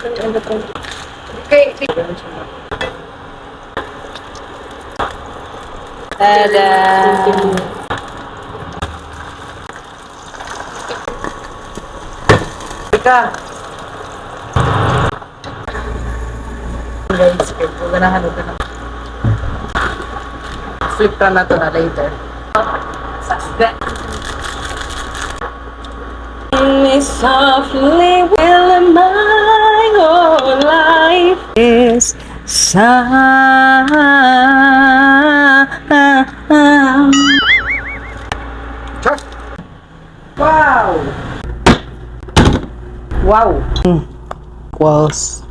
Okay. Tada! Ika! Guys, kaya ganahan ito na. Flip ka na ito na later. Sakda! Me softly will my whole life is sound. Wow! Wow! Walls.